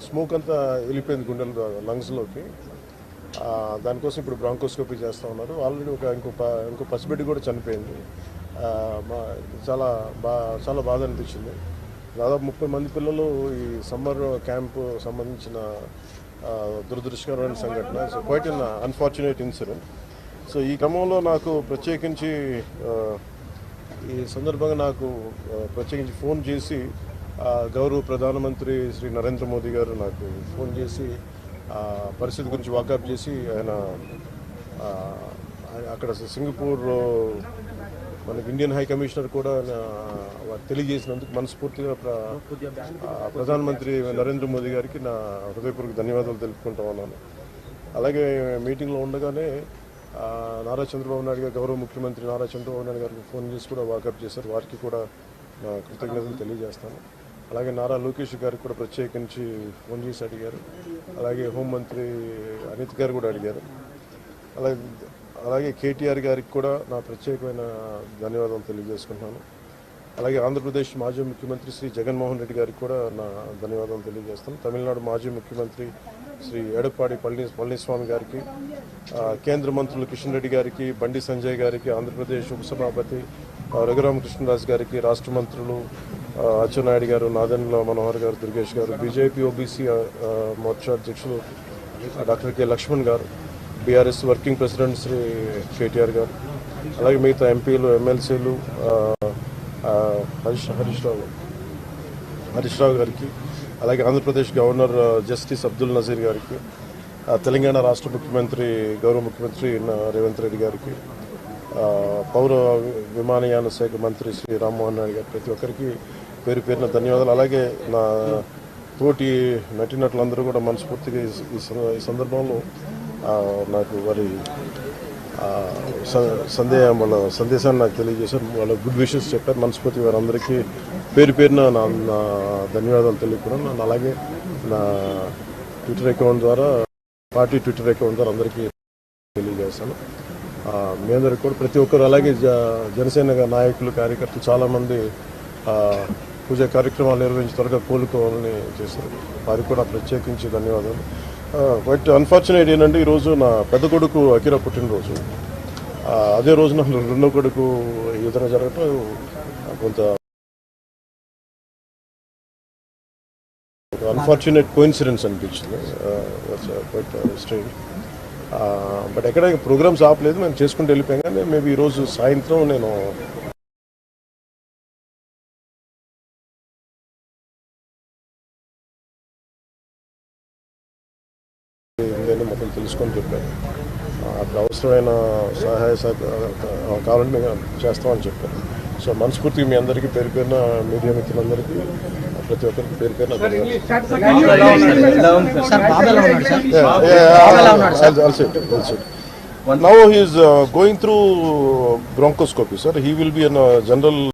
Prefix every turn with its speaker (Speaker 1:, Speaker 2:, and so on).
Speaker 1: Smoke అంతా వెళ్ళిపోయింది గుండెల లంగ్స్లోకి. దానికోసం ఇప్పుడు బ్రాంకోస్కోపీ చేస్తూ ఉన్నారు. ఆల్రెడీ ఇంకో పసిబిడ్డ కూడా చనిపోయింది. చాలా బాధ అనిపించింది. దాదాపు 30 మంది పిల్లలు ఈ సమ్మర్ క్యాంపు సంబంధించిన దురదృష్టకరమైన సంఘటన. So quiet an unfortunate incident. So ఈ క్రమంలో నాకు ప్రత్యేకించి ఈ సందర్భంగా ప్రత్యేకించి ఫోన్ చేసి గౌరవ ప్రధానమంత్రి శ్రీ నరేంద్ర మోదీ గారు నాకు ఫోన్ చేసి పరిస్థితి గురించి వాకప్ చేసి ఆయన అక్కడ సింగపూర్ మనకి ఇండియన్ హై కమిషనర్ కూడా తెలియజేసినందుకు మనస్ఫూర్తిగా ప్రధానమంత్రి నరేంద్ర మోదీ గారికి నా హృదయపూర్వక ధన్యవాదాలు తెలుపుకుంటా ఉన్నాను. అలాగే మీటింగ్లో ఉండగానే నారా చంద్రబాబు నాయుడు గారు, గౌరవ ముఖ్యమంత్రి నారా చంద్రబాబు నాయుడు గారికి ఫోన్ చేసి కూడా వాకప్ చేశారు. వారికి కూడా నా కృతజ్ఞతలు తెలియజేస్తాను. అలాగే నారా లోకేష్ గారికి కూడా ప్రత్యేకించి ఫోన్ చేసి అడిగారు. అలాగే హోంమంత్రి అనిత్ గారు కూడా అడిగారు. అలాగే కేటీఆర్ గారికి కూడా నా ప్రత్యేకమైన ధన్యవాదాలు తెలియజేసుకుంటున్నాను. అలాగే ఆంధ్రప్రదేశ్ మాజీ ముఖ్యమంత్రి శ్రీ జగన్మోహన్ రెడ్డి గారికి కూడా నా ధన్యవాదాలు తెలియజేస్తాను. తమిళనాడు మాజీ ముఖ్యమంత్రి శ్రీ ఎడప్పాడి పళనిస్వామి గారికి, కేంద్ర మంత్రులు కిషన్ రెడ్డి గారికి, బండి సంజయ్ గారికి, ఆంధ్రప్రదేశ్ ఉపసభాపతి రఘురామకృష్ణరాజు గారికి, రాష్ట్ర మంత్రులు అచ్చెన్నాయుడు గారు, నాదెండ్ల మనోహర్ గారు, దుర్గేష్ గారు, బీజేపీ ఓబీసీ మోర్చా అధ్యక్షులు doctor K Lakshman garu, BRS working president Shri KTR garu, అలాగే మిగతా ఎంపీలు, ఎమ్మెల్సీలు హరీష్ రావు గారికి, అలాగే ఆంధ్రప్రదేశ్ గవర్నర్ జస్టిస్ అబ్దుల్ నజీర్ గారికి, తెలంగాణ రాష్ట్ర ముఖ్యమంత్రి గౌరవ ముఖ్యమంత్రి రేవంత్ రెడ్డి గారికి, పౌర విమానయాన శాఖ మంత్రి శ్రీ రామ్మోహన్ నాయుడు గారు, ప్రతి ఒక్కరికి పేరు పేరున ధన్యవాదాలు. అలాగే నా తోటి నటీనటులందరూ కూడా మనస్ఫూర్తిగా ఈ సందర్భంలో నాకు వారి వాళ్ళ సందేశాన్ని నాకు తెలియజేశారు. వాళ్ళ గుడ్ విషెస్ చెప్పారు. మనస్ఫూర్తిగా వారందరికీ పేరు పేరున నా ధన్యవాదాలు తెలియకున్నాను. అలాగే నా ట్విట్టర్ అకౌంట్ ద్వారా, పార్టీ ట్విట్టర్ అకౌంట్ ద్వారా అందరికీ తెలియజేస్తాను. మీ అందరికీ కూడా ప్రతి ఒక్కరు, అలాగే జనసేన నాయకులు, కార్యకర్తలు చాలామంది పూజా కార్యక్రమాలు నిర్వహించి త్వరగా కోలుకోవాలని చేశారు. వారికి కూడా ప్రత్యేకించి ధన్యవాదాలు. బట్ అన్ఫార్చునేట్ ఏంటంటే ఈరోజు నా పెద్ద కొడుకు అకిరా పుట్టినరోజు. అదే రోజున రెండో కొడుకు ఈ విధంగా జరగటం కొంత అన్ఫార్చునేట్ కోఇన్సిడెన్స్ అనిపించింది. But strange. బట్ ఎక్కడ ప్రోగ్రామ్స్ ఆపలేదు, మేము చేసుకుంటూ వెళ్ళిపోయాం. కానీ మేబీ ఈరోజు సాయంత్రం నేను మొత్తం తెలుసుకొని చెప్పాను. అప్పుడు అవసరమైన సహాయ కావాలంటే మేము చేస్తామని చెప్పాను. సో మనస్ఫూర్తిగా మీ అందరికీ పేరు పేరున, మీడియా మిత్రులందరికీ ప్రతి ఒక్కరికి పేరు పేరున Now he is going through bronchoscopy, sir. He will be in a general